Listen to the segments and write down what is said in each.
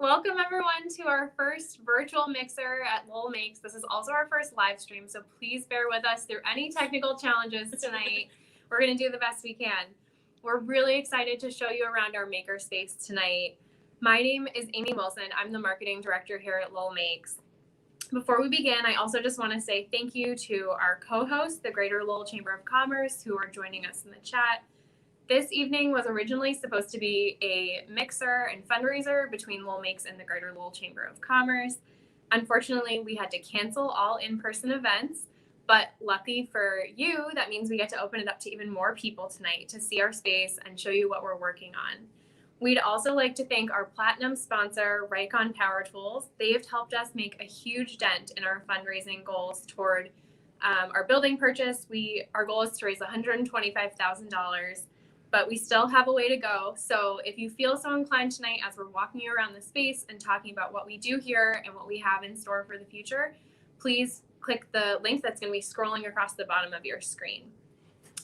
Welcome everyone to our first virtual mixer at Lowell Makes. This is also our first live stream, so please bear with us through any technical challenges tonight. We're going to do the best we can. We're really excited to show you around our makerspace tonight. My name is Amy Wilson. I'm the marketing director here at Lowell Makes. Before we begin, I also just want to say thank you to our co-hosts, the Greater Lowell Chamber of Commerce, who are joining us in the chat. This evening was originally supposed to be a mixer and fundraiser between Lowell Makes and the Greater Lowell Chamber of Commerce. Unfortunately, we had to cancel all in-person events, but lucky for you, that means we get to open it up to even more people tonight to see our space and show you what we're working on. We'd also like to thank our platinum sponsor, Raycon Power Tools. They've helped us make a huge dent in our fundraising goals toward our building purchase. Our goal is to raise $125,000. But we still have a way to go. So if you feel so inclined tonight as we're walking you around the space and talking about what we do here and what we have in store for the future, please click the link that's going to be scrolling across the bottom of your screen.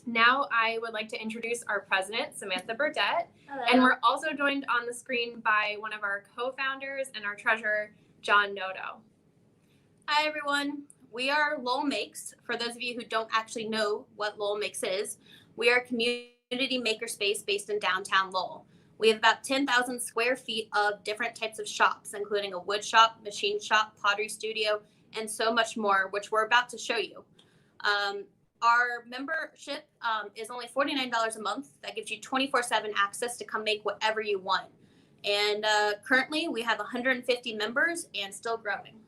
Now I would like to introduce our president, Samantha Burdett. Hello. And we're also joined on the screen by one of our co-founders and our treasurer, John Noto. Hi, everyone. We are Lowell Makes. For those of you who don't actually know what Lowell Makes is, we are a community makerspace based in downtown Lowell. We have about 10,000 square feet of different types of shops, including a wood shop, machine shop, pottery studio, and so much more, which we're about to show you. Our membership is only $49 a month. That gives you 24/7 access to come make whatever you want. And currently we have 150 members and still growing.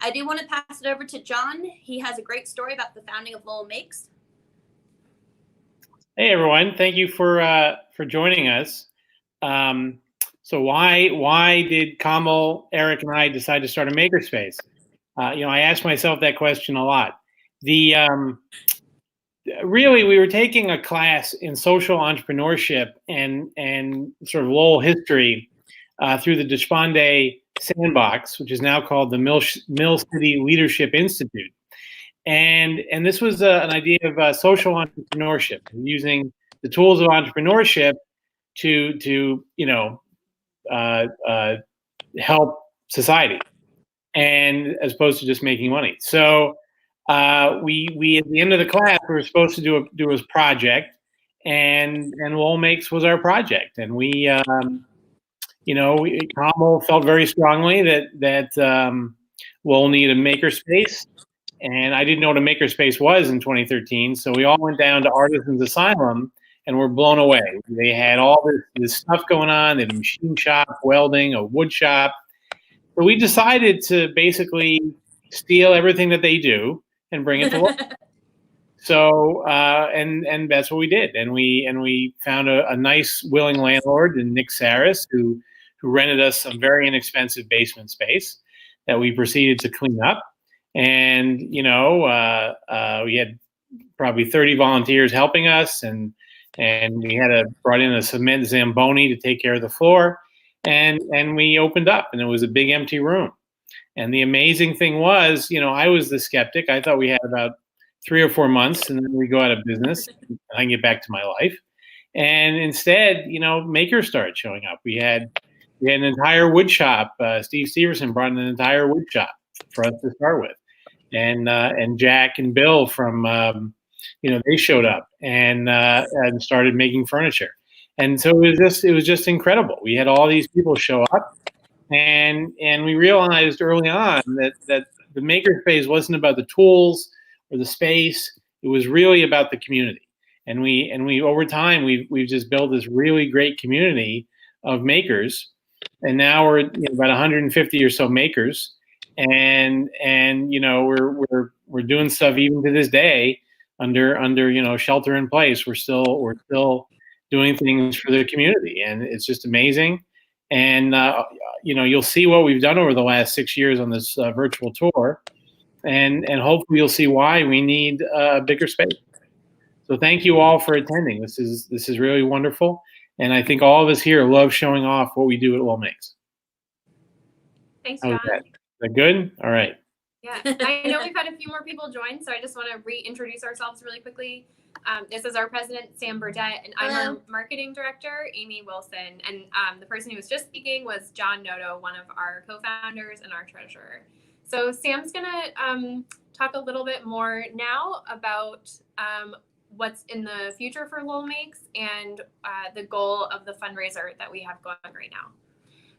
I do want to pass it over to John. He has a great story about the founding of Lowell Makes. Hey everyone, thank you for joining us. So why did Kamal, Eric, and I decide to start a makerspace? I asked myself that question a lot. Really, we were taking a class in social entrepreneurship and sort of Lowell history through the Despondé Sandbox, which is now called the Mill City Leadership Institute. And this was an idea of social entrepreneurship, using the tools of entrepreneurship to help society, and as opposed to just making money. So we at the end of the class, we were supposed to do a project, and Lowell Makes was our project, and Kamal felt very strongly that Lowell needed a makerspace. And I didn't know what a makerspace was in 2013, so we all went down to Artisans Asylum and were blown away. They had all this stuff going on. They had a machine shop, welding, a wood shop. So we decided to basically steal everything that they do and bring it to Lowell. So and that's what we did. And we found a nice, willing landlord in Nick Saris who rented us a very inexpensive basement space that we proceeded to clean up. And, we had probably 30 volunteers helping us, and we had brought in a cement Zamboni to take care of the floor, and we opened up, and it was a big empty room. And the amazing thing was, I was the skeptic. I thought we had about 3 or 4 months, and then we go out of business, and I can get back to my life. And instead, makers started showing up. We had an entire wood shop. Steve Steverson brought in an entire wood shop for us to start with, and Jack and Bill from they showed up and started making furniture, and so it was just incredible. We had all these people show up, and we realized early on that the makerspace wasn't about the tools or the space. It was really about the community, and we over time we've just built this really great community of makers, and now we're about 150 or so makers. And we're doing stuff even to this day under shelter in place. We're still doing things for the community, and it's just amazing. And you'll see what we've done over the last 6 years on this virtual tour, and hopefully you'll see why we need a bigger space. So thank you all for attending. This is really wonderful, and I think all of us here love showing off what we do at Lowell Makes. Thanks, John. Is that good? All right. Yeah, I know we've had a few more people join, so I just want to reintroduce ourselves really quickly. This is our president, Sam Burdett, and I'm Hello. our marketing director, Amy Wilson. And the person who was just speaking was John Noto, one of our co-founders and our treasurer. So Sam's gonna talk a little bit more now about what's in the future for Lowell Makes and the goal of the fundraiser that we have going right now.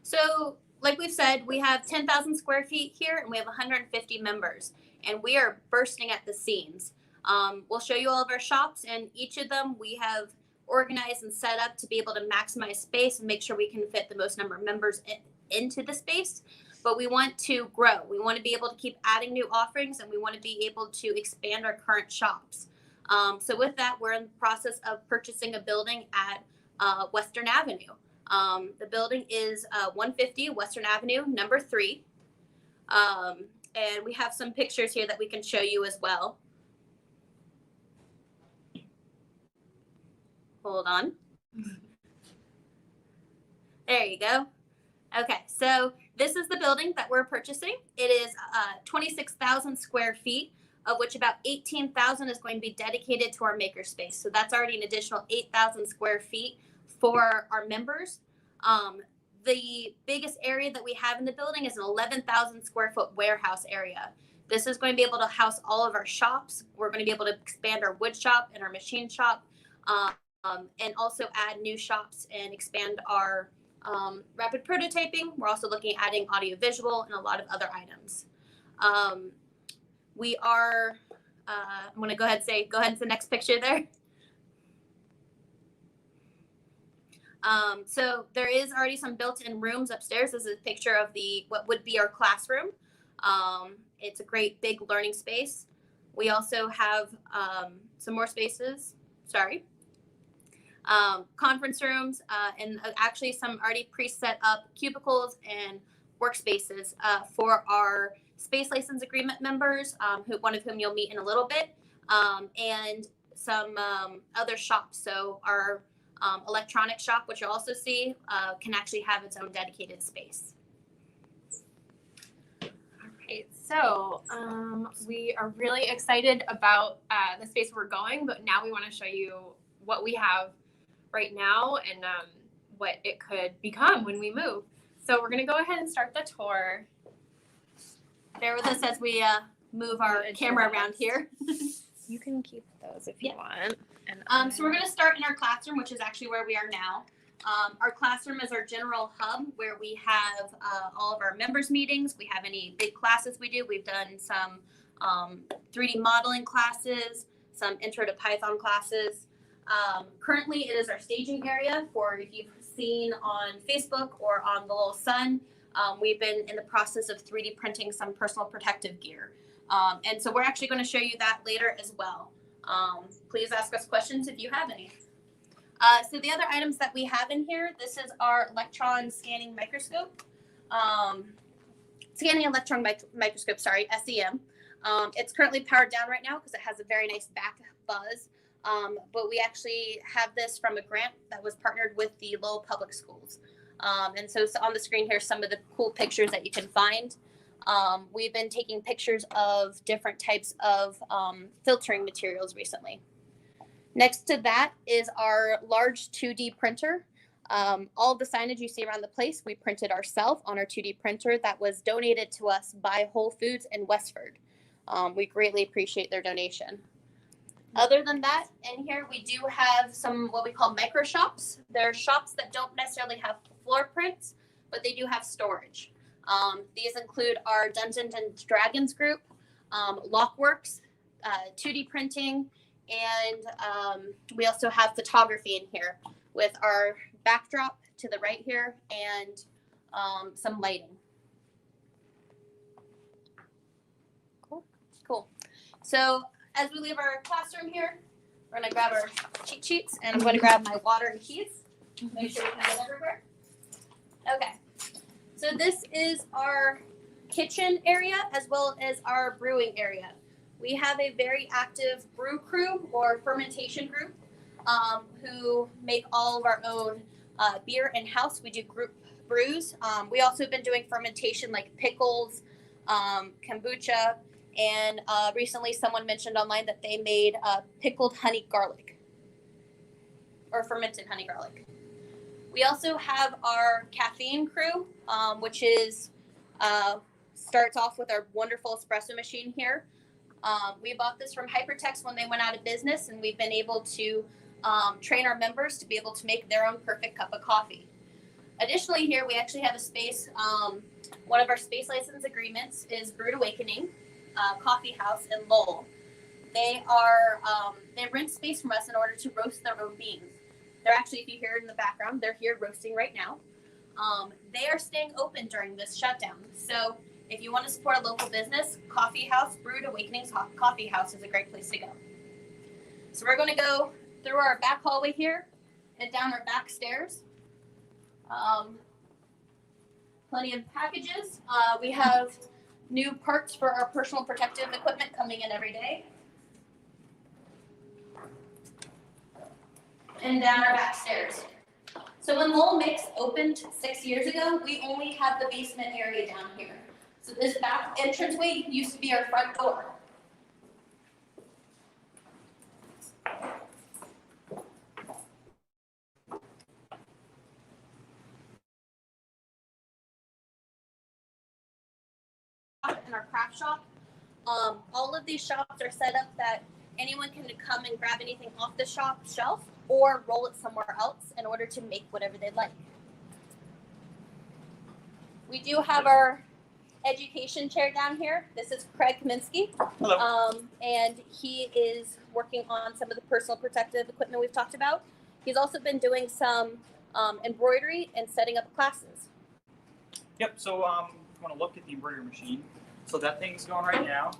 So, like we've said, we have 10,000 square feet here and we have 150 members, and we are bursting at the seams. We'll show you all of our shops, and each of them we have organized and set up to be able to maximize space and make sure we can fit the most number of members into the space. But we want to grow. We want to be able to keep adding new offerings, and we want to be able to expand our current shops. So with that, we're in the process of purchasing a building at Western Avenue. The building is 150 Western Avenue, number 3. And we have some pictures here that we can show you as well. Hold on. There you go. Okay, so this is the building that we're purchasing. It is 26,000 square feet, of which about 18,000 is going to be dedicated to our makerspace. So that's already an additional 8,000 square feet for our members. The biggest area that we have in the building is an 11,000 square foot warehouse area. This is going to be able to house all of our shops. We're going to be able to expand our wood shop and our machine shop, and also add new shops and expand our rapid prototyping. We're also looking at adding audiovisual and a lot of other items. We are, I'm going to go ahead to the next picture there. So there is already some built-in rooms upstairs. This is a picture of what would be our classroom. It's a great big learning space. We also have some more spaces, conference rooms, and actually some already pre-set up cubicles and workspaces for our space license agreement members, one of whom you'll meet in a little bit, and some other shops. So our electronic shop, which you'll also see, can actually have its own dedicated space. All right, so we are really excited about the space we're going, but now we want to show you what we have right now and what it could become when we move. So we're going to go ahead and start the tour. Bear with us as we move our camera around here. You can keep those if you want. And so we're going to start in our classroom, which is actually where we are now. Our classroom is our general hub where we have all of our members meetings. We have any big classes we do. We've done some 3D modeling classes, some intro to Python classes. Currently, it is our staging area for, if you've seen on Facebook or on the Lowell Sun, we've been in the process of 3D printing some personal protective gear. And so we're actually going to show you that later as well. Please ask us questions if you have any. So the other items that we have in here, this is our electron scanning microscope. Scanning electron microscope, SEM. It's currently powered down right now because it has a very nice back buzz. But we actually have this from a grant that was partnered with the Lowell Public Schools. And so on the screen here, some of the cool pictures that you can find. We've been taking pictures of different types of filtering materials recently. Next to that is our large 2D printer. All of the signage you see around the place, we printed ourselves on our 2D printer that was donated to us by Whole Foods in Westford. We greatly appreciate their donation. Other than that, in here we do have some what we call micro shops. They're shops that don't necessarily have floor prints, but they do have storage. These include our Dungeons and Dragons group, Lockworks, 2D printing, and we also have photography in here with our backdrop to the right here and some lighting. Cool. So as we leave our classroom here, we're going to grab our cheat sheets, and I'm going to grab my water and keys. Make sure we can get everywhere. Okay. So this is our kitchen area as well as our brewing area. We have a very active brew crew or fermentation group who make all of our own beer in-house. We do group brews. We also have been doing fermentation like pickles, kombucha, And recently someone mentioned online that they made pickled honey garlic or fermented honey garlic. We also have our caffeine crew, which is starts off with our wonderful espresso machine here. We bought this from Hypertext when they went out of business, and we've been able to train our members to be able to make their own perfect cup of coffee. Additionally, here we actually have a space. One of our space license agreements is Brewed Awakening Coffee House in Lowell. They rent space from us in order to roast their own beans. They're actually, if you hear it in the background, they're here roasting right now. They are staying open during this shutdown. So if you want to support a local business, Coffee House, Brewed Awakenings Coffee House is a great place to go. So we're going to go through our back hallway here and down our back stairs. Plenty of packages. We have new parts for our personal protective equipment coming in every day. And down our back stairs. So when Lowell Makes opened 6 years ago, we only had the basement area down here. So this back entranceway used to be our front door. In our craft shop, all of these shops are set up that anyone can come and grab anything off the shop shelf or roll it somewhere else in order to make whatever they'd like. We do have our education chair down here. This is Craig Kaminsky. Hello. And he is working on some of the personal protective equipment we've talked about. He's also been doing some embroidery and setting up classes. Yep, so if you want to look at the embroidery machine, so that thing's going right now,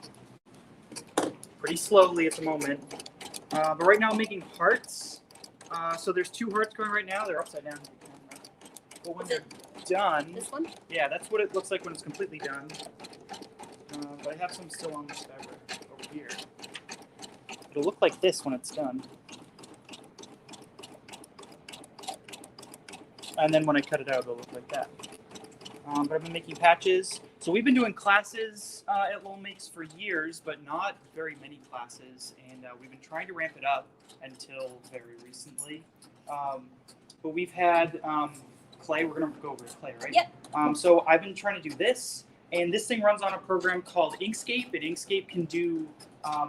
pretty slowly at the moment. But right now I'm making hearts. So there's 2 hearts going right now. They're upside down. But when they're done, This one? yeah, that's what it looks like when it's completely done. But I have some still on this fabric over here. It'll look like this when it's done. And then when I cut it out, it'll look like that. But I've been making patches. So we've been doing classes at Lowell Makes for years, but not very many classes. And we've been trying to ramp it up until very recently. But we've had clay. We're going to go over to clay, right? Yep. So I've been trying to do this. And this thing runs on a program called Inkscape. And Inkscape can do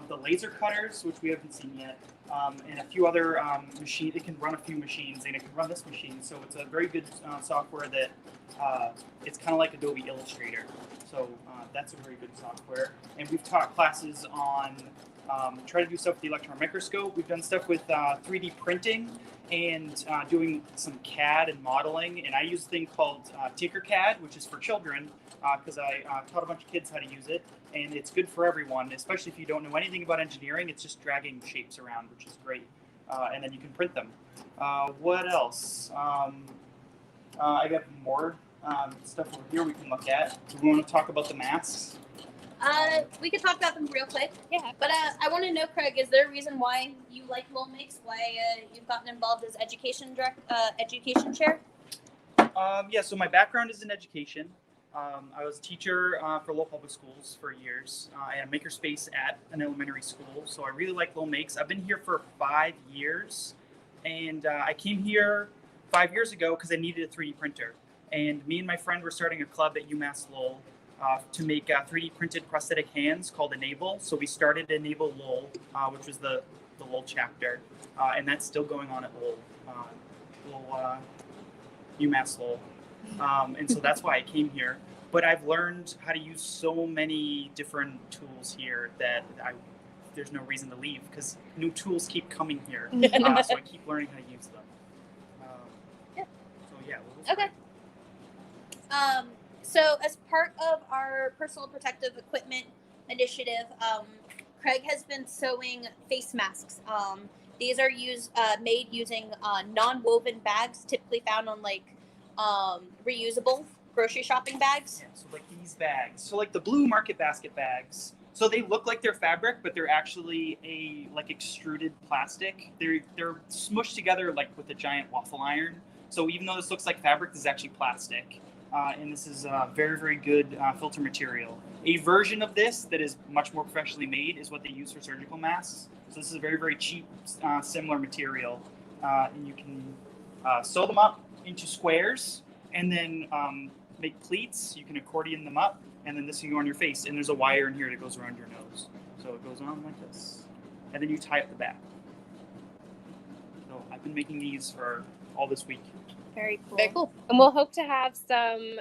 the laser cutters, which we haven't seen yet. And a few other machines. It can run a few machines, and it can run this machine. So it's a very good software that it's kind of like Adobe Illustrator. So that's a very good software. And we've taught classes on try to do stuff with the electron microscope. We've done stuff with 3D printing and doing some CAD and modeling. And I use a thing called Tinkercad, which is for children, because I taught a bunch of kids how to use it. And it's good for everyone, especially if you don't know anything about engineering. It's just dragging shapes around, which is great. And then you can print them. What else? I got more stuff over here we can look at. Do we want to talk about the masks? We could talk about them real quick. Yeah. But I want to know, Craig, is there a reason why you like Lowell Makes? Why you've gotten involved as education chair? Yeah, so my background is in education. I was a teacher for Lowell Public Schools for years. I had a makerspace at an elementary school, so I really like Lowell Makes. I've been here for 5 years, and I came here 5 years ago because I needed a 3D printer. And me and my friend were starting a club at UMass Lowell to make 3D printed prosthetic hands called Enable. So we started Enable Lowell, which was the Lowell chapter, and that's still going on at Lowell, UMass Lowell. And so that's why I came here. But I've learned how to use so many different tools here that there's no reason to leave because new tools keep coming here. So I keep learning how to use them. Yeah. So yeah. We'll Okay. So as part of our personal protective equipment initiative, Craig has been sewing face masks. These are made using non-woven bags, typically found on like reusable grocery shopping bags. Yeah, so like these bags. So like the blue market basket bags. So they look like they're fabric, but they're actually like extruded plastic. They're smushed together like with a giant waffle iron. So even though this looks like fabric, this is actually plastic. and this is very, very good filter material. A version of this that is much more professionally made is what they use for surgical masks. So this is a very, very cheap, similar material, and you can sew them up into squares and then make pleats. You can accordion them up, and then this can go on your face. And there's a wire in here that goes around your nose. So it goes on like this, and then you tie up the back. So I've been making these for all this week. Very cool. Very cool. And we'll hope to have some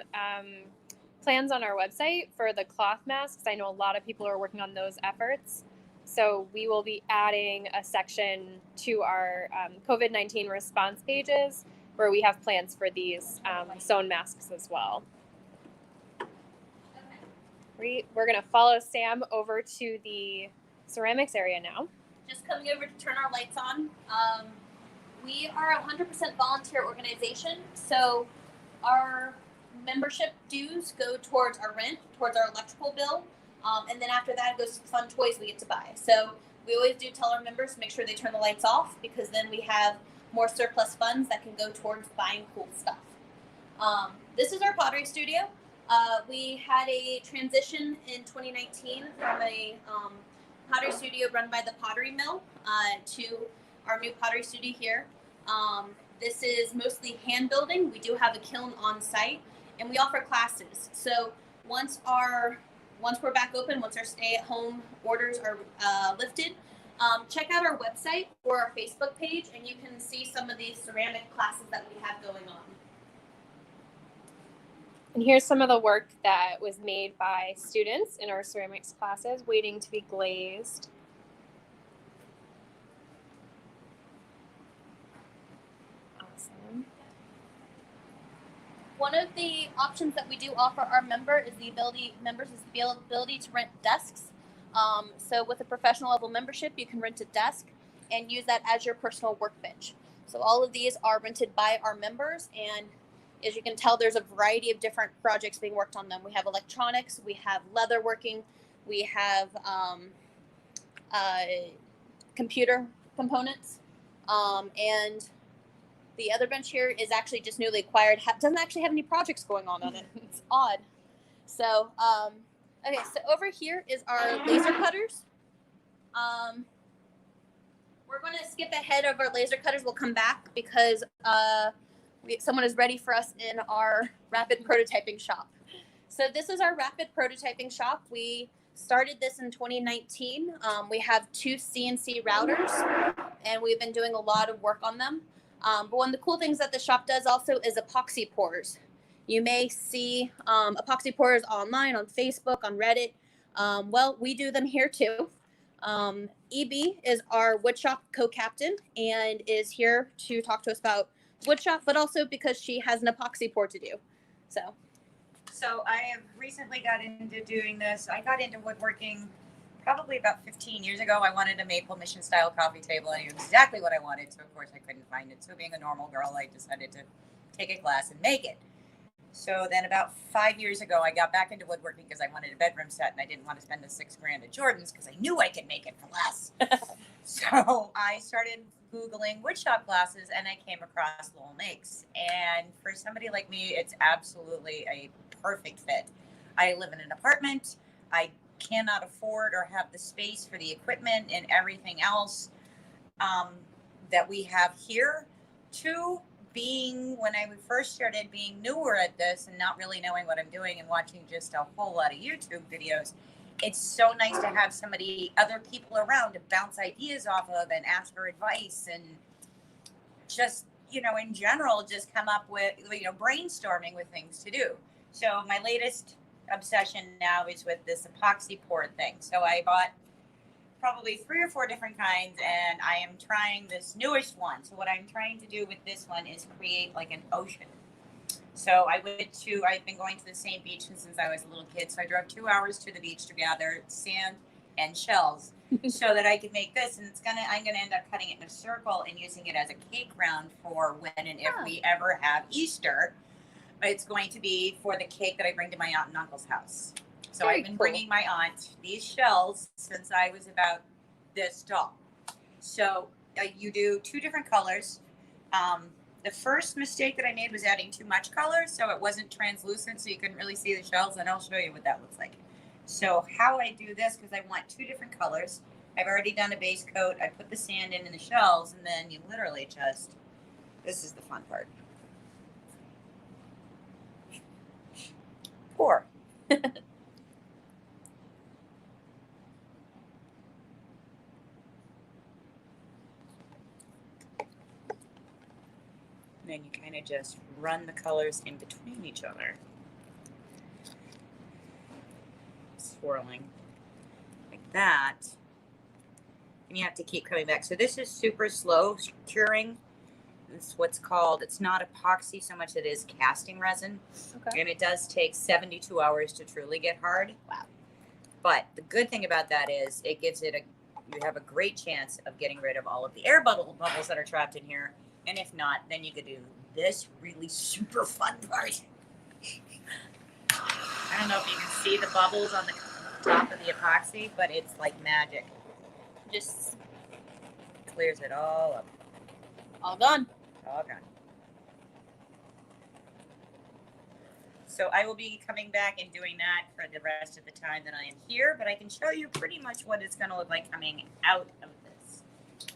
plans on our website for the cloth masks. I know a lot of people are working on those efforts. So we will be adding a section to our COVID-19 response pages where we have plans for these sewn masks as well. We're going to follow Sam over to the ceramics area now. Just coming over to turn our lights on. We are a 100% volunteer organization, so our membership dues go towards our rent, towards our electrical bill, and then after that it goes to fun toys we get to buy. So we always do tell our members to make sure they turn the lights off, because then we have more surplus funds that can go towards buying cool stuff. This is our pottery studio. We had a transition in 2019 from a pottery studio run by the Pottery Mill to our new pottery studio here. This is mostly hand building. We do have a kiln on site, and we offer classes. So once we're back open, once our stay-at-home orders are lifted, check out our website or our Facebook page, and you can see some of the ceramic classes that we have going on. And here's some of the work that was made by students in our ceramics classes waiting to be glazed. Awesome. One of the options that we do offer our members is the ability to rent desks. So with a professional level membership, you can rent a desk and use that as your personal workbench. So all of these are rented by our members, and as you can tell, there's a variety of different projects being worked on them. We have electronics, we have leather working, we have computer components, and the other bench here is actually just newly acquired. Doesn't actually have any projects going on it. It's odd. So, okay, so over here is our laser cutters. We're going to skip ahead of our laser cutters. We'll come back because someone is ready for us in our rapid prototyping shop. So this is our rapid prototyping shop. We started this in 2019. We have 2 CNC routers, and we've been doing a lot of work on them. But one of the cool things that the shop does also is epoxy pours. You may see epoxy pours online, on Facebook, on Reddit. Well, we do them here too. EB is our Woodshop co-captain and is here to talk to us about Woodshop, but also because she has an epoxy pour to do. So I have recently got into doing this. I got into woodworking probably about 15 years ago. I wanted a maple mission style coffee table. I knew exactly what I wanted. So of course I couldn't find it. So being a normal girl, I decided to take a class and make it. So then about 5 years ago, I got back into woodworking because I wanted a bedroom set and I didn't want to spend the $6,000 at Jordan's because I knew I could make it for less. So I started Googling woodshop classes and I came across Lowell Makes. And for somebody like me, it's absolutely a perfect fit. I live in an apartment. I cannot afford or have the space for the equipment and everything else that we have here. To being, when I first started being newer at this and not really knowing what I'm doing and watching just a whole lot of YouTube videos, it's so nice to have other people around to bounce ideas off of and ask for advice and just, in general, just come up with, brainstorming with things to do. So my latest obsession now is with this epoxy pour thing. So I bought probably 3 or 4 different kinds, and I am trying this newest one. So what I'm trying to do with this one is create like an ocean. So I've been going to the same beach since I was a little kid. So I drove 2 hours to the beach to gather sand and shells so that I could make this. And I'm gonna end up cutting it in a circle and using it as a cake round for when and if we ever have Easter. It's going to be for the cake that I bring to my aunt and uncle's house. So I've been bringing my aunt these shells since I was about this tall. So you do 2 different colors. the first mistake that I made was adding too much color, so it wasn't translucent, so you couldn't really see the shells, and I'll show you what that looks like. So how I do this, because I want 2 different colors, I've already done a base coat, I put the sand in the shells, and then you literally just, this is the fun part. Pour. Then you kind of just run the colors in between each other. Swirling like that. And you have to keep coming back. So this is super slow curing. It's what's called, it's not epoxy so much, it is casting resin. Okay. And it does take 72 hours to truly get hard. Wow. But the good thing about that is it gives it you have a great chance of getting rid of all of the air bubbles that are trapped in here. And if not, then you could do this really super fun part. I don't know if you can see the bubbles on the top of the epoxy, but it's like magic. Just Clears it all up. all done. All gone. So I will be coming back and doing that for the rest of the time that I am here, but I can show you pretty much what it's going to look like coming out of this.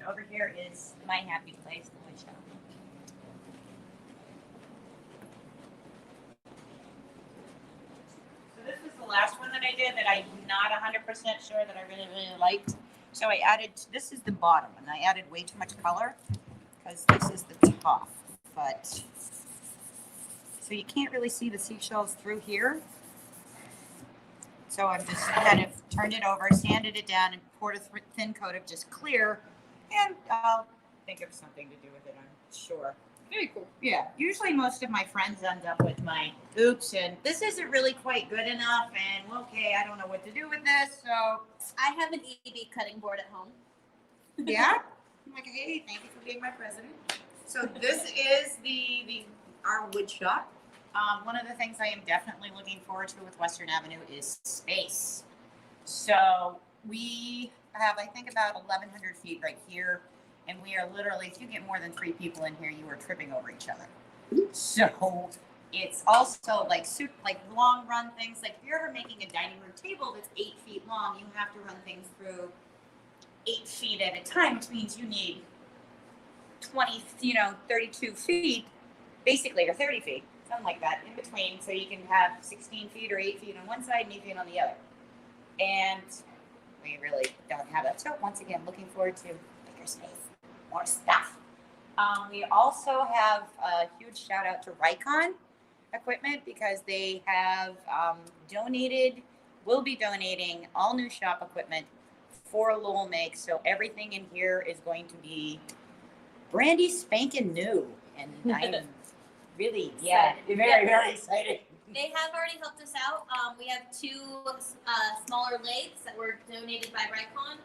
Over here is my happy place, the Woodshop. So this was the last one that I did that I'm not 100% sure that I really, really liked. So I added, this is the bottom, and I added way too much color because this is the top, but so you can't really see the seashells through here. So I'm just kind of turned it over, sanded it down, and poured a thin coat of just clear, and I'll think of something to do with it, I'm sure. Very cool. Yeah, usually most of my friends end up with my oops, and this isn't really quite good enough, and okay, I don't know what to do with this, so I have an EB cutting board at home. yeah. I'm like, hey, thank you for being my president. So this is our wood shop. One of the things I am definitely looking forward to with Western Avenue is space. So we have, I think, about 1,100 feet right here. And we are literally, if you get more than 3 people in here, you are tripping over each other. So it's also like long run things. Like if you're ever making a dining room table that's 8 feet long, you have to run things through 8 feet at a time, which means you need 32 feet, basically, or 30 feet, something like that, in between, so you can have 16 feet or 8 feet on one side and 8 feet on the other. And we really don't have that. So once again, looking forward to bigger space, more stuff. We also have a huge shout out to Rikon equipment because they have will be donating all new shop equipment for Lowell Makes. So everything in here is going to be brandy spanking new. And I'm really, very, very excited. They have already helped us out. We have 2 smaller lathes that were donated by Rikon.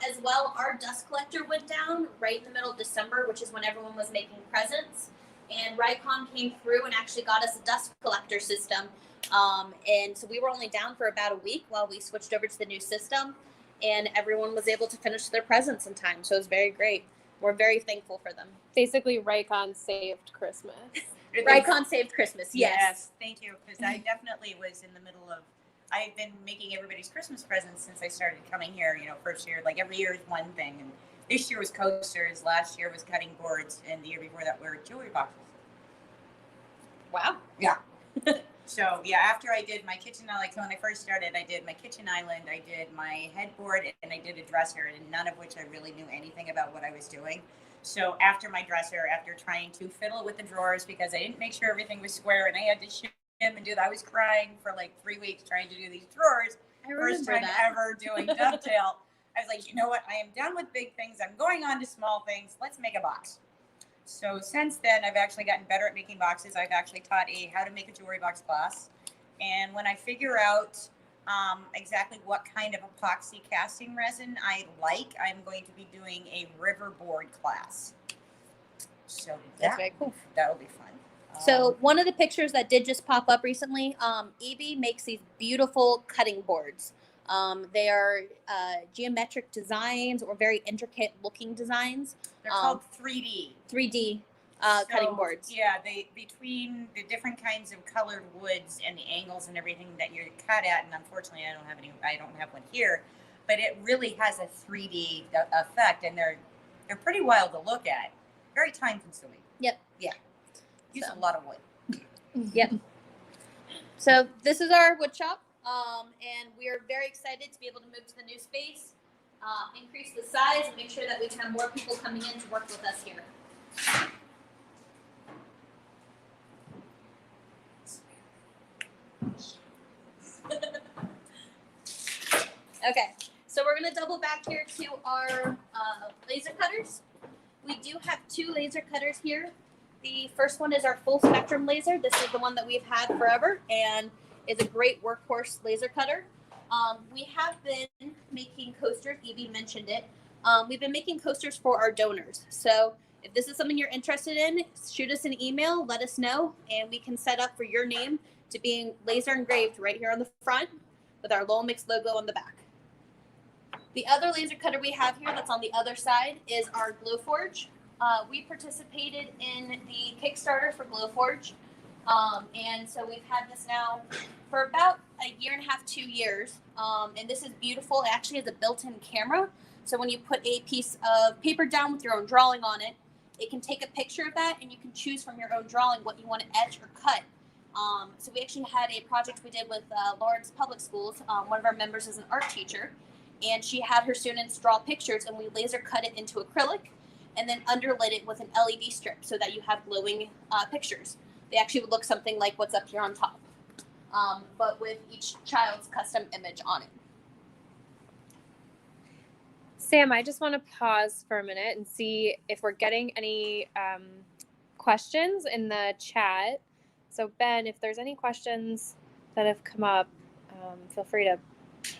As well, our dust collector went down right in the middle of December, which is when everyone was making presents. And Rikon came through and actually got us a dust collector system. And so we were only down for about a week while we switched over to the new system. And everyone was able to finish their presents in time. So it was very great. We're very thankful for them. Basically, Rikon saved Christmas. Rikon saved Christmas. Yes. Thank you. Because I definitely was in the middle of, I've been making everybody's Christmas presents since I started coming here. First year, like every year is one thing. And this year was coasters. Last year was cutting boards. And the year before that were jewelry boxes. Wow. Yeah. So yeah, after I did my kitchen, so when I first started, I did my kitchen island, I did my headboard, and I did a dresser, and none of which I really knew anything about what I was doing. So after my dresser, after trying to fiddle with the drawers because I didn't make sure everything was square, and I had to shim and do that, I was crying for like 3 weeks trying to do these drawers. First time ever doing dovetail. I was like, you know what? I am done with big things. I'm going on to small things. Let's make a box. So since then, I've actually gotten better at making boxes. I've actually taught how to make a jewelry box class. And when I figure out exactly what kind of epoxy casting resin I like, I'm going to be doing a riverboard class. So That's very cool. That'll be fun. So one of the pictures that did just pop up recently, Evie makes these beautiful cutting boards. They are geometric designs or very intricate looking designs. They're called 3D. 3D. cutting So, boards. Yeah, they between the different kinds of colored woods and the angles and everything that you're cut at, and unfortunately I don't have one here, but it really has a 3D effect, and they're pretty wild to look at. Very time consuming. Yep. Yeah. Use So. a lot of wood. Yep. So this is our wood shop, and we are very excited to be able to move to the new space, increase the size, and make sure that we can have more people coming in to work with us here. Okay, so we're gonna double back here to our laser cutters. We do have 2 laser cutters here. The first one is our full spectrum laser. This is the one that we've had forever and is a great workhorse laser cutter. We have been making coasters. Evie mentioned it. We've been making coasters for our donors. So if this is something you're interested in, shoot us an email, let us know, and we can set up for your name to be laser engraved right here on the front with our Lowell Makes logo on the back. The other laser cutter we have here that's on the other side is our Glowforge. We participated in the Kickstarter for Glowforge, and so we've had this now for about a year and a half, 2 years. And this is beautiful. It actually has a built-in camera, so when you put a piece of paper down with your own drawing on it, it can take a picture of that, and you can choose from your own drawing what you want to etch or cut. So we actually had a project we did with Lawrence Public Schools. One of our members is an art teacher, and she had her students draw pictures, and we laser cut it into acrylic and then underlit it with an LED strip so that you have glowing pictures. They actually would look something like what's up here on top, but with each child's custom image on it. Sam, I just want to pause for a minute and see if we're getting any questions in the chat. So Ben, if there's any questions that have come up, feel free to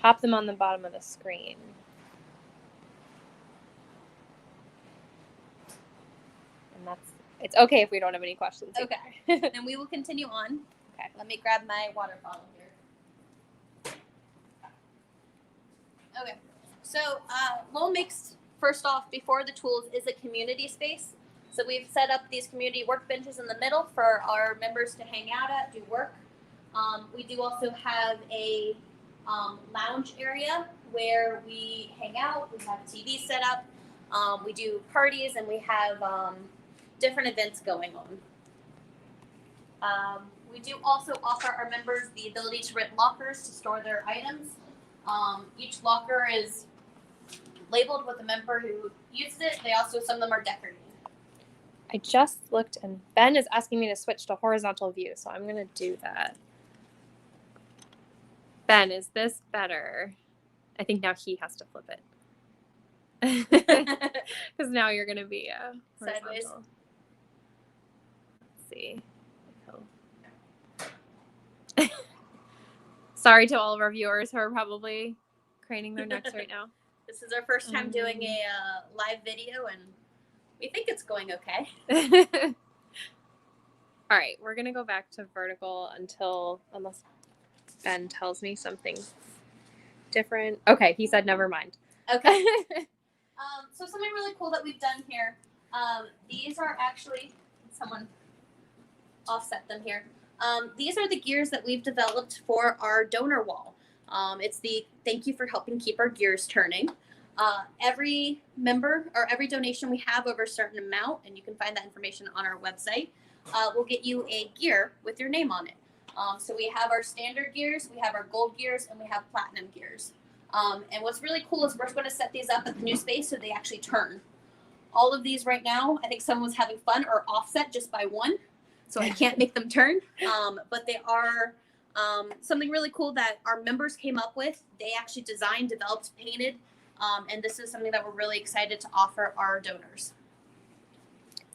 pop them on the bottom of the screen. And it's okay if we don't have any questions. Okay, then we will continue on. Okay. Let me grab my water bottle here. Okay, so Lowell Makes, first off, before the tools, is a community space. So we've set up these community workbenches in the middle for our members to hang out at, do work. We do also have a lounge area where we hang out. We have a TV set up. We do parties, and we have different events going on. We do also offer our members the ability to rent lockers to store their items. Each locker is labeled with the member who used it. Some of them are decorated. I just looked, and Ben is asking me to switch to horizontal view, so I'm going to do that. Ben, is this better? I think now he has to flip it. Because now you're going to be Sideways. horizontal. Let's see. Sorry to all of our viewers who are probably craning their necks right now. This is our first time doing a live video, and we think it's going okay. All right, we're going to go back to vertical unless Ben tells me something different. Okay, he said never mind. Okay. So something really cool that we've done here. These are actually, someone offset them here. These are the gears that we've developed for our donor wall. It's the thank you for helping keep our gears turning. Every member or every donation we have over a certain amount, and you can find that information on our website, will get you a gear with your name on it. So we have our standard gears, we have our gold gears, and we have platinum gears. And what's really cool is we're going to set these up at the new space so they actually turn. All of these right now, I think someone was having fun, are offset just by one. So I can't make them turn. But they are something really cool that our members came up with. They actually designed, developed, painted. And this is something that we're really excited to offer our donors.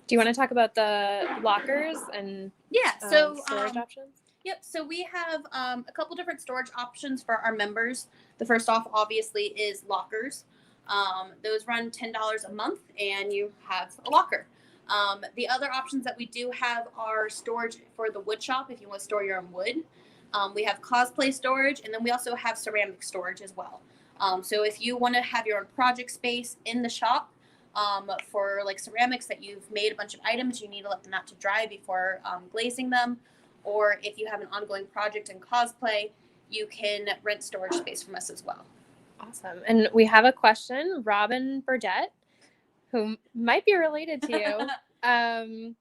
Do you want to talk about the lockers and storage options? Yep. So we have a couple different storage options for our members. The first off, obviously, is lockers. Those run $10 a month, and you have a locker. The other options that we do have are storage for the wood shop if you want to store your own wood. We have cosplay storage, and then we also have ceramic storage as well. So if you want to have your own project space in the shop, For like ceramics that you've made a bunch of items, you need to let them out to dry before glazing them. Or if you have an ongoing project in cosplay, you can rent storage space from us as well. Awesome. And we have a question. Robin Burdett, who might be related to you,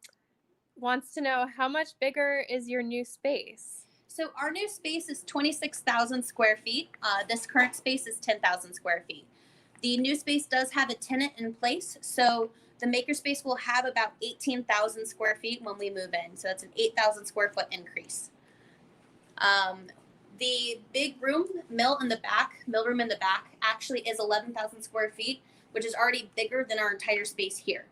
wants to know, how much bigger is your new space? So our new space is 26,000 square feet. This current space is 10,000 square feet. The new space does have a tenant in place, so the makerspace will have about 18,000 square feet when we move in. So that's an 8,000 square foot increase. The big room, mill room in the back, actually is 11,000 square feet, which is already bigger than our entire space here.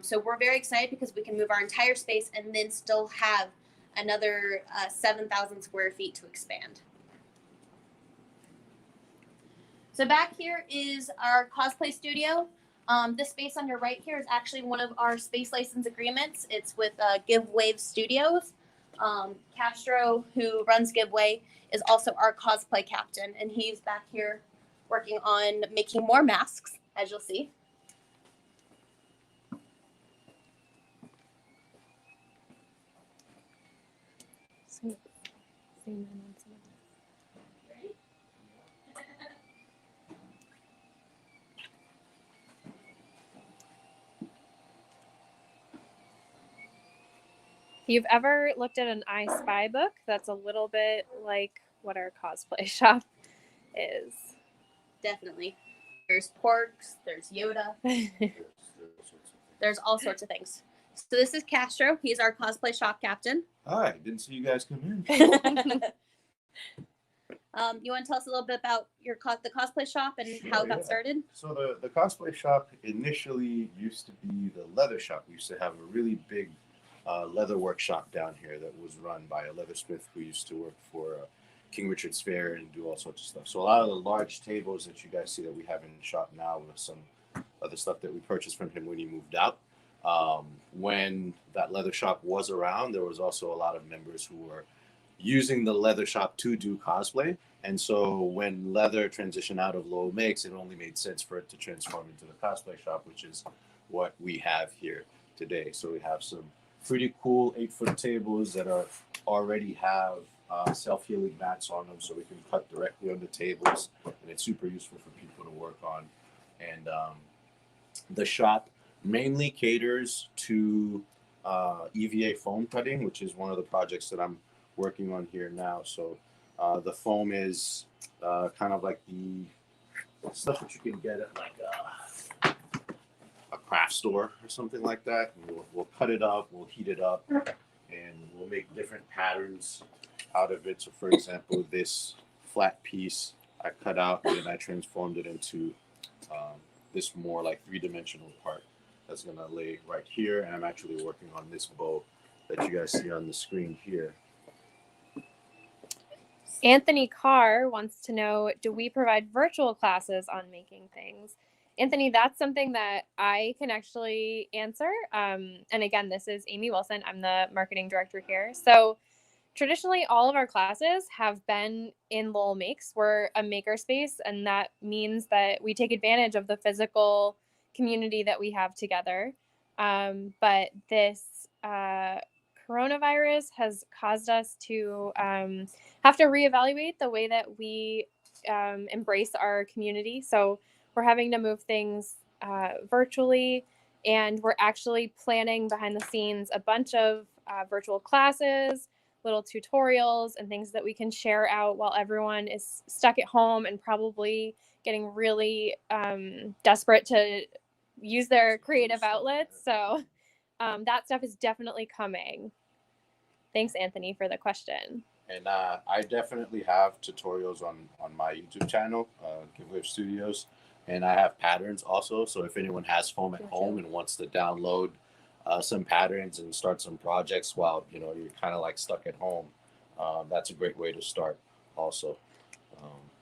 So we're very excited because we can move our entire space and then still have another 7,000 square feet to expand. So back here is our cosplay studio. This space on your right here is actually one of our space license agreements. It's with Give Wave Studios. Castro, who runs Giveaway, is also our cosplay captain, and he's back here working on making more masks, as you'll see. If you've ever looked at an I Spy book, that's a little bit like what our cosplay shop is. Definitely. There's porks, there's Yoda, there's all sorts of things. So this is Castro. He's our cosplay shop captain. Hi, didn't see you guys come in. You want to tell us a little bit about your the cosplay shop and how it got started? So the cosplay shop initially used to be the leather shop. We used to have a really big leather workshop down here that was run by a leathersmith who used to work for King Richard's Fair and do all sorts of stuff. So a lot of the large tables that you guys see that we have in the shop now with some other stuff that we purchased from him when he moved out. When that leather shop was around, there was also a lot of members who were using the leather shop to do cosplay. And so when leather transitioned out of Lowell Makes, it only made sense for it to transform into the cosplay shop, which is what we have here today. So we have some pretty cool 8-foot tables that are already have self-healing mats on them, so we can cut directly on the tables, and it's super useful for people to work on. And the shop mainly caters to EVA foam cutting, which is one of the projects that I'm working on here now. So the foam is kind of like the stuff that you can get at like a craft store or something like that. And we'll cut it up, we'll heat it up, and we'll make different patterns out of it. So for example, this flat piece I cut out and then I transformed it into this more like 3-dimensional part that's gonna lay right here. And I'm actually working on this bow that you guys see on the screen here. Anthony Carr wants to know, do we provide virtual classes on making things? Anthony, that's something that I can actually answer. And again, this is Amy Wilson. I'm the marketing director here. So traditionally, all of our classes have been in Lowell Makes. We're a makerspace, and that means that we take advantage of the physical community that we have together. But this coronavirus has caused us to have to reevaluate the way that we embrace our community. So we're having to move things virtually, and we're actually planning behind the scenes a bunch of virtual classes, little tutorials, and things that we can share out while everyone is stuck at home and probably getting really desperate to use their creative outlets. So that stuff is definitely coming. Thanks, Anthony, for the question. And I definitely have tutorials on my YouTube channel, Giveaway Studios, and I have patterns also. So if anyone has foam at home and wants to download some patterns and start some projects while you're kind of like stuck at home, that's a great way to start. Also,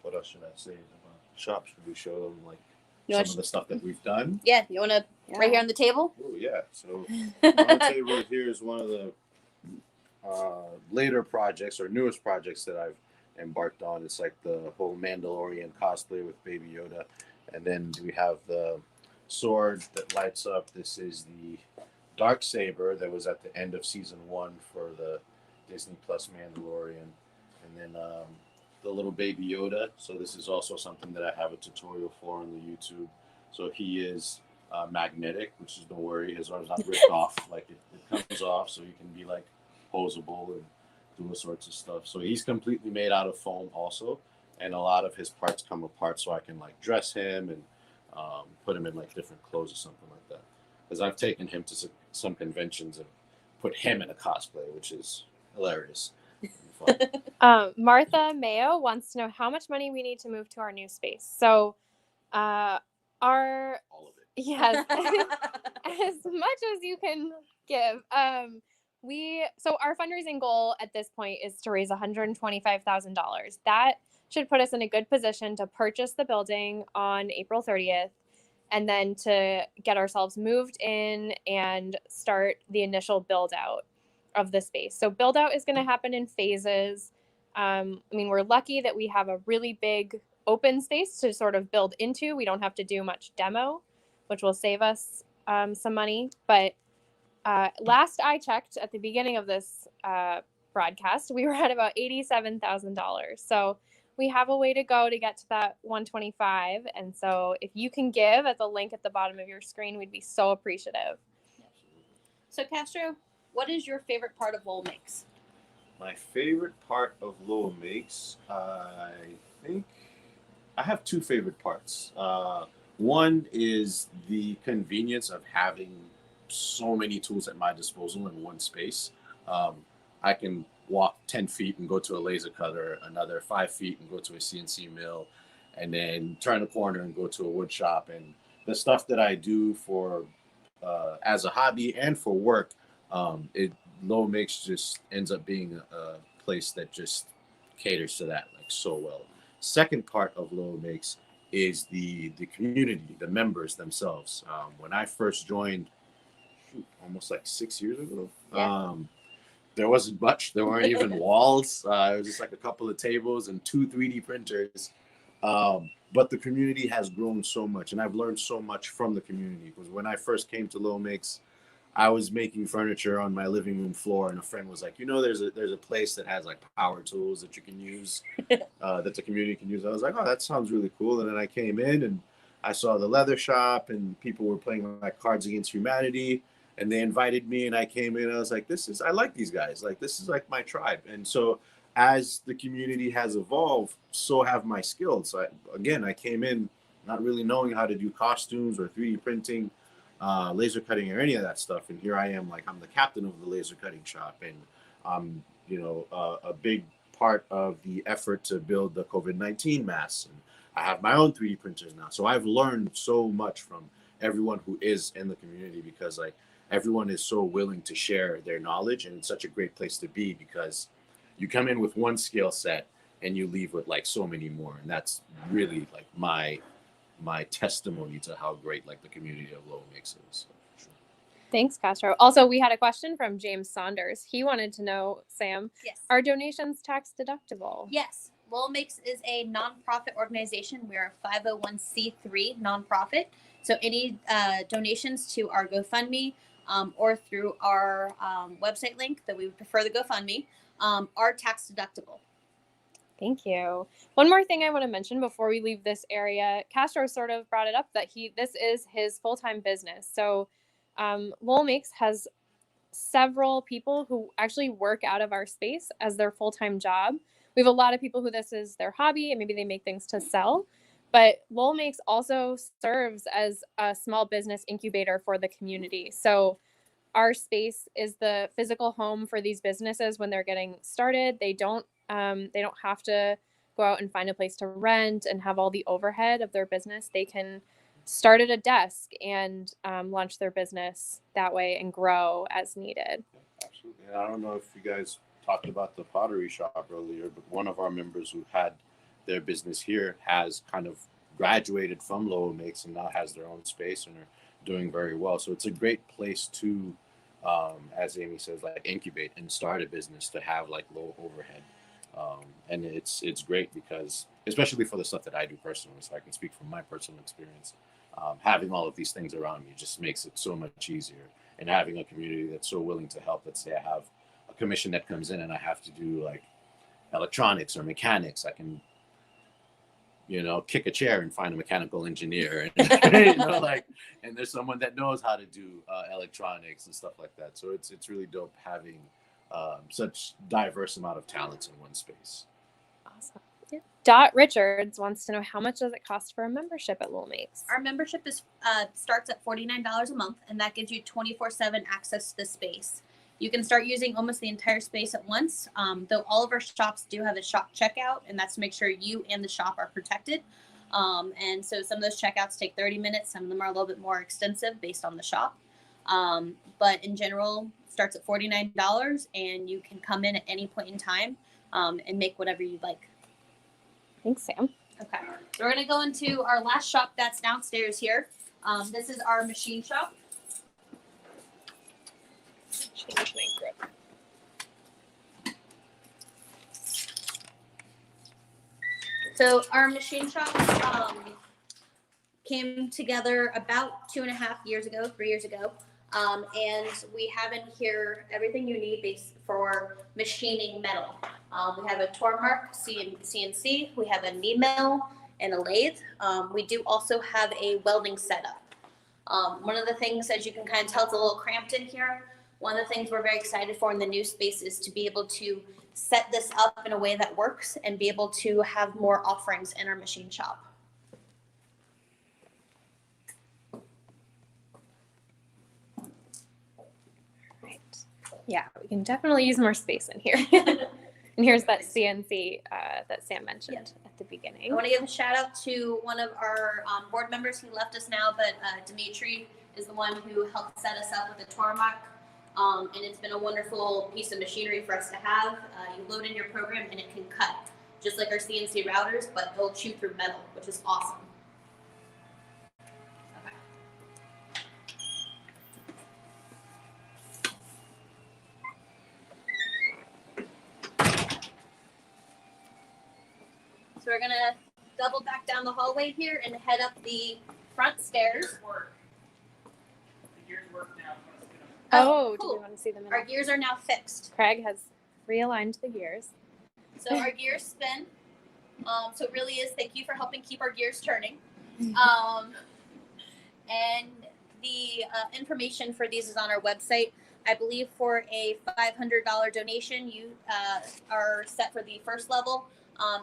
what else should I say about the shop? Should we show them like some of the stuff that we've done? Yeah, you want to right here on the table? Oh yeah. So our table here is one of the later projects or newest projects that I've embarked on. It's like the whole Mandalorian cosplay with Baby Yoda, and then we have the sword that lights up. This is the dark saber that was at the end of season 1 for the Disney Plus Mandalorian, and then the little baby Yoda. So this is also something that I have a tutorial for on the YouTube. So he is magnetic, which is, don't worry, his arm's not ripped off. Like it comes off, so he can be like posable and do all sorts of stuff. So he's completely made out of foam also, and a lot of his parts come apart, so I can like dress him and put him in like different clothes or something like that. Because I've taken him to some conventions and put him in a cosplay, which is hilarious. Martha Mayo wants to know how much money we need to move to our new space. So, our All of it. yes, as much as you can give. So our fundraising goal at this point is to raise $125,000. That should put us in a good position to purchase the building on April 30th, and then to get ourselves moved in and start the initial build out of the space. So build out is going to happen in phases. I mean, we're lucky that we have a really big open space to sort of build into. We don't have to do much demo, which will save us some money. But last I checked at the beginning of this broadcast, we were at about $87,000. So we have a way to go to get to that 125. And so if you can give at the link at the bottom of your screen, we'd be so appreciative. So Castro, what is your favorite part of Lowell Makes? My favorite part of Lowell Makes, I think I have two favorite parts. One is the convenience of having so many tools at my disposal in one space. I can walk 10 feet and go to a laser cutter, another 5 feet and go to a CNC mill, and then turn a corner and go to a wood shop. And the stuff that I do for as a hobby and for work, Lowell Makes just ends up being a place that just caters to that like so well. Second part of Lowell Makes is the community, the members themselves. When I first joined, almost like 6 years ago, there wasn't much. There weren't even walls. It was just like a couple of tables and 2 3D printers. But the community has grown so much, and I've learned so much from the community. Because when I first came to Lowell Makes, I was making furniture on my living room floor, and a friend was like, there's a place that has like power tools that you can use, that the community can use. I was like, oh, that sounds really cool. And then I came in and I saw the leather shop, and people were playing like Cards Against Humanity, and they invited me, and I came in. And I was like, I like these guys. Like, this is like my tribe. And so as the community has evolved, so have my skills. So I came in not really knowing how to do costumes or 3D printing, laser cutting or any of that stuff. And here I am, like, I'm the captain of the laser cutting shop. And I'm, a big part of the effort to build the COVID-19 masks. And I have my own 3D printers now. So I've learned so much from everyone who is in the community, because like everyone is so willing to share their knowledge. And it's such a great place to be, because you come in with one skill set and you leave with like so many more. And that's really like my testimony to how great like the community of Lowell Makes is. So, sure. Thanks, Castro. Also, we had a question from James Saunders. He wanted to know, Sam, Yes. are donations tax deductible? Yes. Lowell Makes is a nonprofit organization. We are a 501c3 nonprofit. So any donations to our GoFundMe or through our website link, that we would prefer the GoFundMe, are tax deductible. Thank you. One more thing I want to mention before we leave this area, Castro sort of brought it up that this is his full-time business. So Lowell Makes has several people who actually work out of our space as their full-time job. We have a lot of people who this is their hobby and maybe they make things to sell. But Lowell Makes also serves as a small business incubator for the community. So our space is the physical home for these businesses when they're getting started. They don't have to go out and find a place to rent and have all the overhead of their business. They can start at a desk and launch their business that way and grow as needed. Absolutely. And I don't know if you guys talked about the Pottery shop earlier, but one of our members who had their business here has kind of graduated from Lowell Makes and now has their own space and are doing very well. So it's a great place to, as Amy says, like incubate and start a business, to have like low overhead. And it's great because, especially for the stuff that I do personally, so I can speak from my personal experience, having all of these things around me just makes it so much easier. And having a community that's so willing to help. Let's say I have a commission that comes in and I have to do like electronics or mechanics. I can, kick a chair and find a mechanical engineer, and and there's someone that knows how to do electronics and stuff like that. So it's really dope having such diverse amount of talents in one space. Awesome. Yeah. Dot Richards wants to know, how much does it cost for a membership at Lowell Makes? Our membership is starts at $49 a month, and that gives you 24/7 access to the space. You can start using almost the entire space at once, though all of our shops do have a shop checkout, and that's to make sure you and the shop are protected. And so some of those checkouts take 30 minutes. Some of them are a little bit more extensive based on the shop. But in general, it starts at $49, and you can come in at any point in time and make whatever you'd like. Thanks, Sam. Okay, so we're gonna go into our last shop that's downstairs here. This is our machine shop. Change my grip. So our machine shop came together about 2.5 years ago, 3 years ago. And we have in here everything you need for machining metal. We have a Tormark CNC, we have a knee mill and a lathe. We do also have a welding setup. One of the things, as you can kind of tell, it's a little cramped in here. One of the things we're very excited for in the new space is to be able to set this up in a way that works and be able to have more offerings in our machine shop. Right. Yeah, we can definitely use more space in here. And here's that CNC that Sam mentioned at the beginning. I want to give a shout out to one of our board members. He left us now, but Dimitri is the one who helped set us up with the Tormark. And it's been a wonderful piece of machinery for us to have. You load in your program and it can cut, just like our CNC routers, but it'll chew through metal, which is awesome. Okay. So we're gonna double back down the hallway here and head up the front stairs. The gears work now. Oh, do cool. you want to see them? Our gears are now fixed. Craig has realigned the gears. So our gears spin. So it really is, thank you for helping keep our gears turning. And the information for these is on our website. I believe for a $500 donation, you are set for the first level,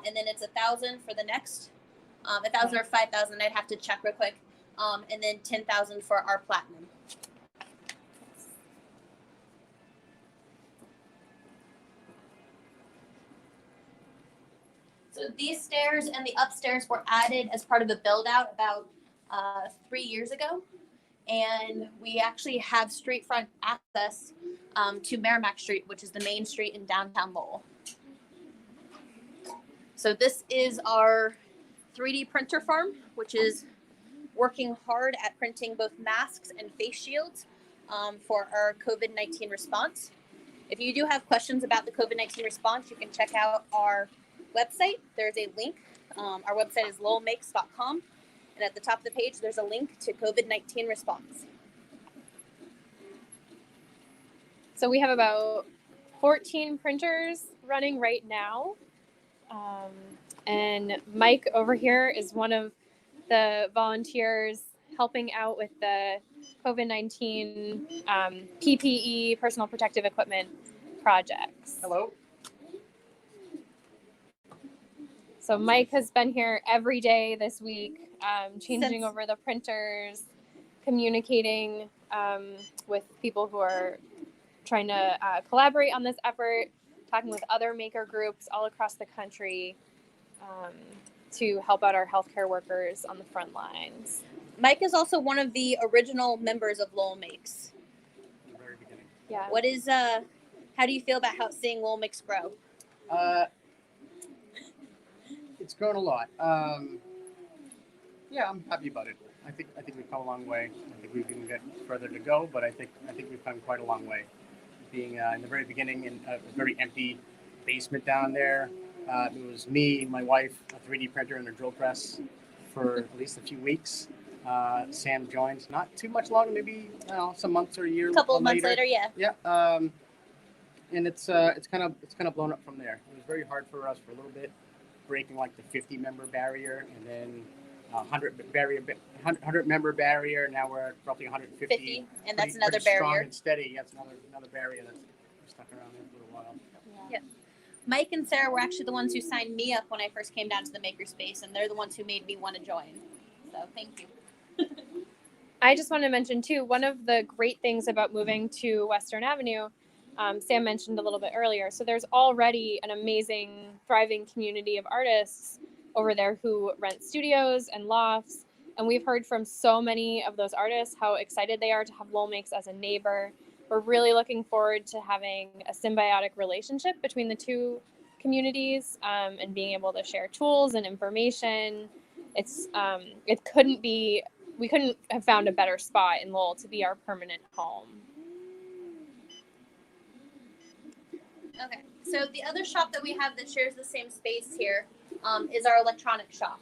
and then it's $1,000 for the next. 1,000 or 5,000, I'd have to check real quick, and then 10,000 for our platinum. So these stairs and the upstairs were added as part of a build out about 3 years ago. And we actually have street front access to Merrimack Street, which is the main street in downtown Lowell. So this is our 3D printer farm, which is working hard at printing both masks and face shields for our COVID-19 response. If you do have questions about the COVID-19 response, you can check out our website. There's a link. Our website is lowellmakes.com. And at the top of the page, there's a link to COVID-19 response. So we have about 14 printers running right now. And Mike over here is one of the volunteers helping out with the COVID-19 PPE, personal protective equipment projects. Hello. So Mike has been here every day this week, changing Since- over the printers, communicating with people who are trying to collaborate on this effort, talking with other maker groups all across the country to help out our healthcare workers on the front lines. Mike is also one of the original members of Lowell Makes. In the very beginning. Yeah. What is, how do you feel about seeing Lowell Makes grow? It's grown a lot. Yeah, I'm happy about it. I think we've come a long way. I think we can get further to go, but I think we've come quite a long way. Being in the very beginning in a very empty basement down there, it was me, my wife, a 3D printer, and a drill press for at least a few weeks. Sam joined not too much longer, maybe some months or a year. A couple of months later, yeah. Yeah. And it's kind of blown up from there. It was very hard for us for a little bit, breaking like the 50-member barrier, and then 100-member barrier. Now we're at roughly 150. 50, and that's another pretty barrier. Strong and steady. That's another barrier that's stuck around there for a little while. Yeah. Mike and Sarah were actually the ones who signed me up when I first came down to the makerspace, and they're the ones who made me want to join. So thank you. I just want to mention too, one of the great things about moving to Western Avenue, Sam mentioned a little bit earlier. So there's already an amazing, thriving community of artists over there who rent studios and lofts. And we've heard from so many of those artists how excited they are to have Lowell Makes as a neighbor. We're really looking forward to having a symbiotic relationship between the two communities, and being able to share tools and information. We couldn't have found a better spot in Lowell to be our permanent home. Okay, so the other shop that we have that shares the same space here is our electronic shop.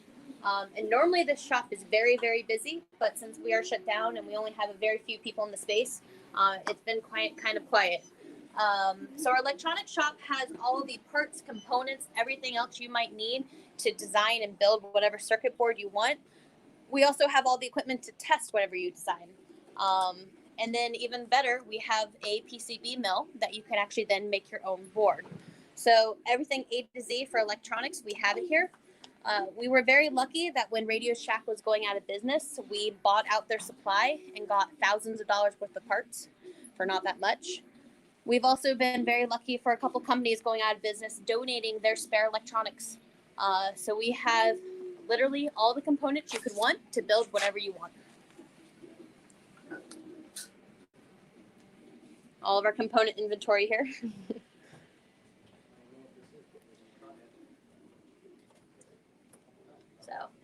And normally this shop is very, very busy, but since we are shut down and we only have a very few people in the space, it's been kind of quiet. So our electronic shop has all the parts, components, everything else you might need to design and build whatever circuit board you want. We also have all the equipment to test whatever you design. And then even better, we have a PCB mill that you can actually then make your own board. So everything A to Z for electronics, we have it here. We were very lucky that when Radio Shack was going out of business, we bought out their supply and got thousands of dollars worth of parts for not that much. We've also been very lucky for a couple companies going out of business donating their spare electronics. So we have literally all the components you could want to build whatever you want. All of our component inventory here.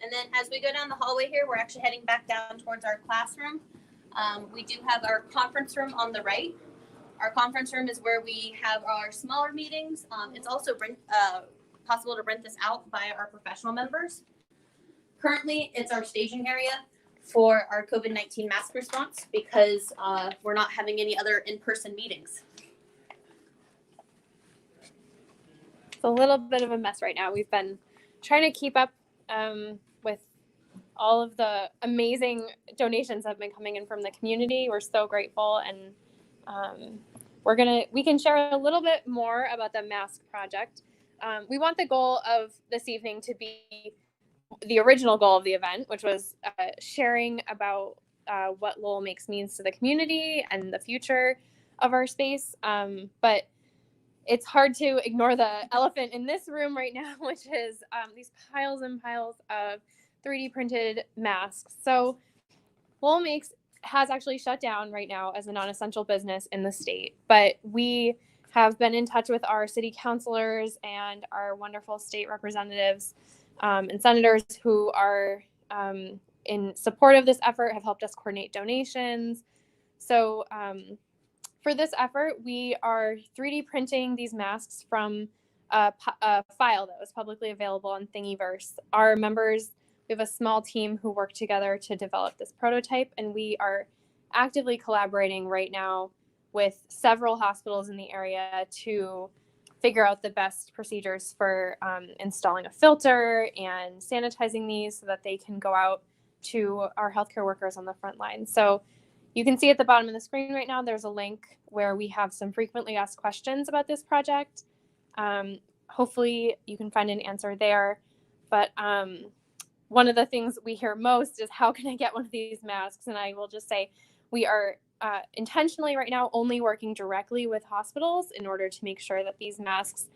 And then as we go down the hallway here, we're actually heading back down towards our classroom. We do have our conference room on the right. Our conference room is where we have our smaller meetings. It's also possible to rent this out by our professional members. Currently, it's our staging area for our COVID-19 mask response because we're not having any other in-person meetings. It's a little bit of a mess right now. We've been trying to keep up with all of the amazing donations that have been coming in from the community. We're so grateful, and we can share a little bit more about the mask project. We want the goal of this evening to be the original goal of the event, which was sharing about what Lowell Makes means to the community and the future of our space. But it's hard to ignore the elephant in this room right now, which is these piles and piles of 3D printed masks. So Lowell Makes has actually shut down right now as a non-essential business in the state, but we have been in touch with our city councilors and our wonderful state representatives and senators who are in support of this effort, have helped us coordinate donations. So for this effort, we are 3D printing these masks from a file that was publicly available on Thingiverse. Our members, we have a small team who work together to develop this prototype, and we are actively collaborating right now with several hospitals in the area to figure out the best procedures for installing a filter and sanitizing these so that they can go out to our healthcare workers on the front line. So you can see at the bottom of the screen right now, there's a link where we have some frequently asked questions about this project. Hopefully you can find an answer there. But one of the things we hear most is, how can I get one of these masks? And I will just say, we are intentionally right now only working directly with hospitals in order to make sure that these masks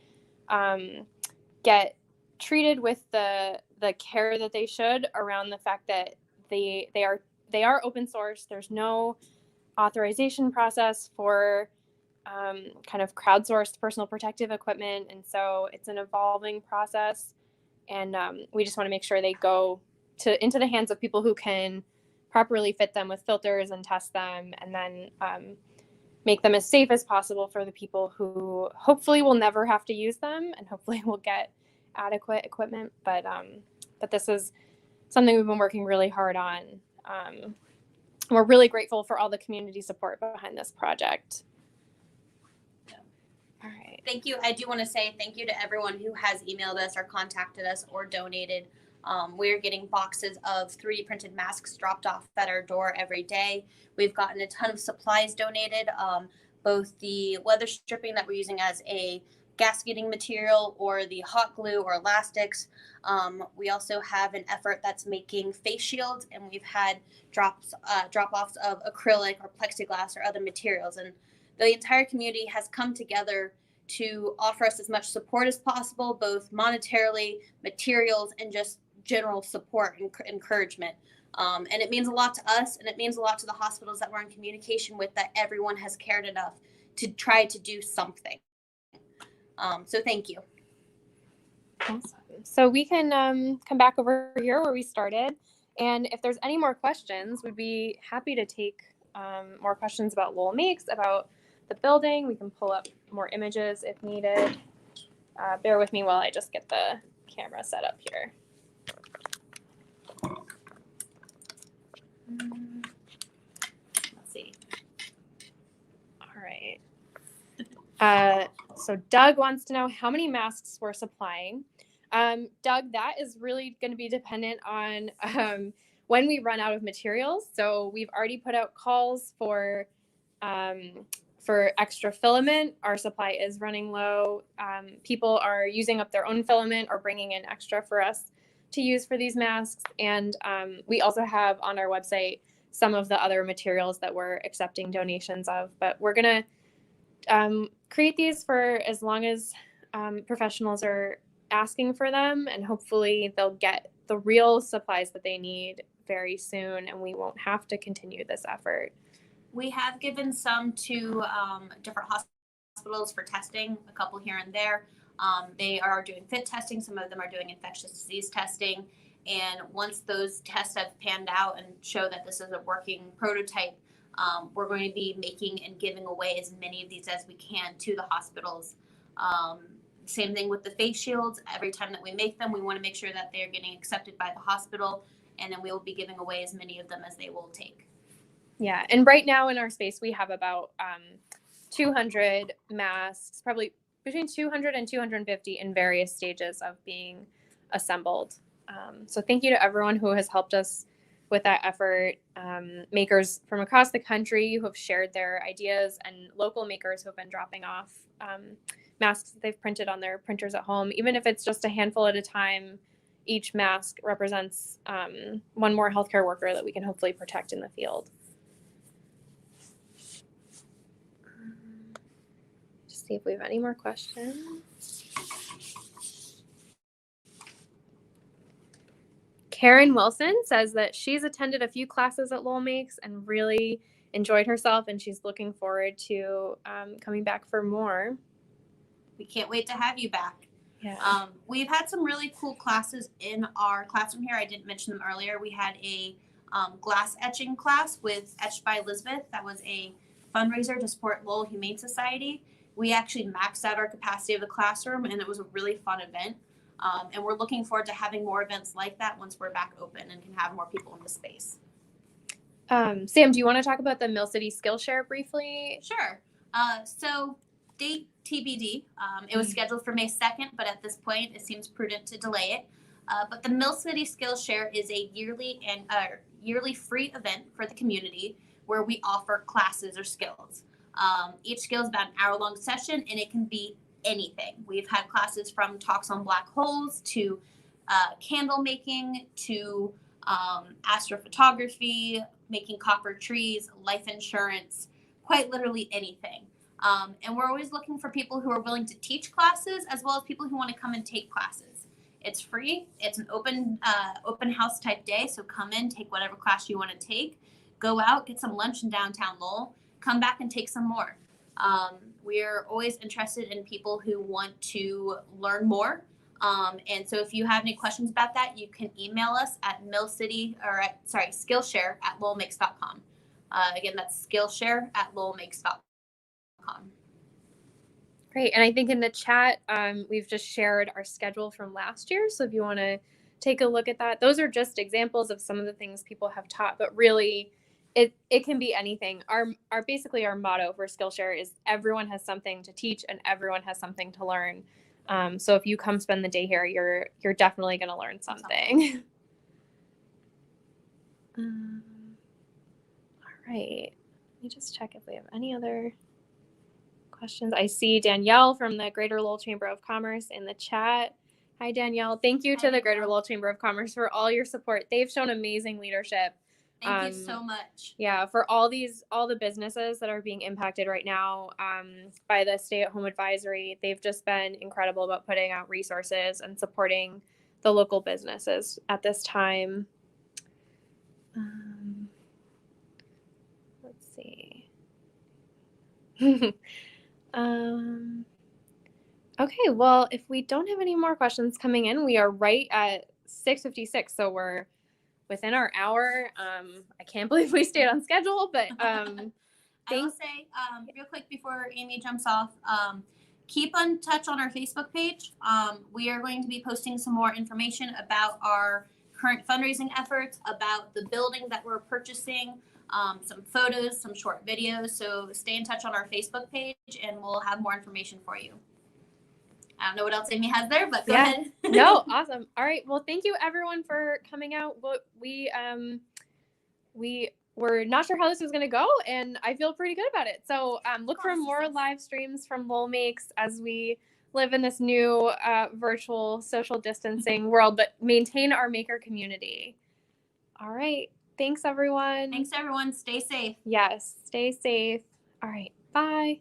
get treated with the care that they should, around the fact that they are open source. There's no authorization process for kind of crowdsourced personal protective equipment, and so it's an evolving process. And we just want to make sure they go into the hands of people who can properly fit them with filters and test them, and then make them as safe as possible for the people who hopefully will never have to use them, and hopefully will get adequate equipment. But this is something we've been working really hard on we're really grateful for all the community support behind this project. All right. Thank you. I do want to say thank you to everyone who has emailed us or contacted us or donated. We're getting boxes of 3D printed masks dropped off at our door every day. We've gotten a ton of supplies donated, both the leather stripping that we're using as a gasketing material or the hot glue or elastics. We also have an effort that's making face shields, and we've had drop-offs of acrylic or plexiglass or other materials. And the entire community has come together to offer us as much support as possible, both monetarily, materials, and just general support and encouragement. And it means a lot to us, and it means a lot to the hospitals that we're in communication with, that everyone has cared enough to try to do something. So thank you. Awesome. So we can come back over here where we started. And if there's any more questions, we'd be happy to take more questions about Lowell Makes, about the building. We can pull up more images if needed. Bear with me while I just get the camera set up here. Let's see. All right. So Doug wants to know how many masks we're supplying. Doug, that is really going to be dependent on when we run out of materials. So we've already put out calls for extra filament. Our supply is running low. People are using up their own filament or bringing in extra for us to use for these masks. And we also have on our website some of the other materials that we're accepting donations of. But we're going to create these for as long as professionals are asking for them, and hopefully they'll get the real supplies that they need very soon, and we won't have to continue this effort. We have given some to different hospitals for testing, a couple here and there. They are doing fit testing. Some of them are doing infectious disease testing. And once those tests have panned out and show that this is a working prototype, we're going to be making and giving away as many of these as we can to the hospitals. Same thing with the face shields. Every time that we make them, we want to make sure that they're getting accepted by the hospital, and then we will be giving away as many of them as they will take. Yeah, and right now in our space, we have about 200 masks, probably between 200 and 250 in various stages of being assembled. So thank you to everyone who has helped us with that effort. Makers from across the country who have shared their ideas, and local makers who have been dropping off masks that they've printed on their printers at home. Even if it's just a handful at a time, each mask represents one more healthcare worker that we can hopefully protect in the field. Just see if we have any more questions. Karen Wilson says that she's attended a few classes at Lowell Makes and really enjoyed herself, and she's looking forward to coming back for more. We can't wait to have you back. Yeah. We've had some really cool classes in our classroom here. I didn't mention them earlier. We had a glass etching class with Etched by Elizabeth. That was a fundraiser to support Lowell Humane Society. We actually maxed out our capacity of the classroom, and it was a really fun event. And we're looking forward to having more events like that once we're back open and can have more people in the space. Sam, do you want to talk about the Mill City Skillshare briefly? Sure. So date TBD. It was scheduled for May 2nd, but at this point it seems prudent to delay it. But the Mill City Skillshare is a yearly free event for the community where we offer classes or skills. Each skill is about an hour-long session, and it can be anything. We've had classes from talks on black holes to candle making to astrophotography, making copper trees, life insurance, quite literally anything. And we're always looking for people who are willing to teach classes as well as people who want to come and take classes. It's free. It's an open house type day, so come in, take whatever class you want to take, go out, get some lunch in downtown Lowell, come back and take some more. We're always interested in people who want to learn more. And so if you have any questions about that, you can email us at Skillshare@lowellmakes.com. Again, that's Skillshare@lowellmakes.com. Great. And I think in the chat, we've just shared our schedule from last year. So if you want to take a look at that. Those are just examples of some of the things people have taught, but really it can be anything. Our basically our motto for Skillshare is everyone has something to teach and everyone has something to learn. So if you come spend the day here, you're definitely going to learn something. All right. Let me just check if we have any other questions. I see Danielle from the Greater Lowell Chamber of Commerce in the chat. Hi, Danielle. Thank you to Hi, the Greater Danielle. Lowell Chamber of Commerce for all your support. They've shown amazing leadership. Thank you so much. Yeah, for all the businesses that are being impacted right now by the stay-at-home advisory, they've just been incredible about putting out resources and supporting the local businesses at this time. Let's see. Okay, well, if we don't have any more questions coming in, we are right at 6:56, so we're within our hour. I can't believe we stayed on schedule, but I will say, real quick before Amy jumps off, keep in touch on our Facebook page. We are going to be posting some more information about our current fundraising efforts, about the building that we're purchasing, some photos, some short videos. So stay in touch on our Facebook page and we'll have more information for you. I don't know what else Amy has there, but go ahead. No, awesome. All right. Well, thank you everyone for coming out. We were not sure how this was going to go, and I feel pretty good about it. So look for more live streams from Lowell Makes as we live in this new virtual social distancing world, but maintain our maker community. All right. Thanks, everyone. Thanks, everyone. Stay safe. Yes. Stay safe. All right. Bye.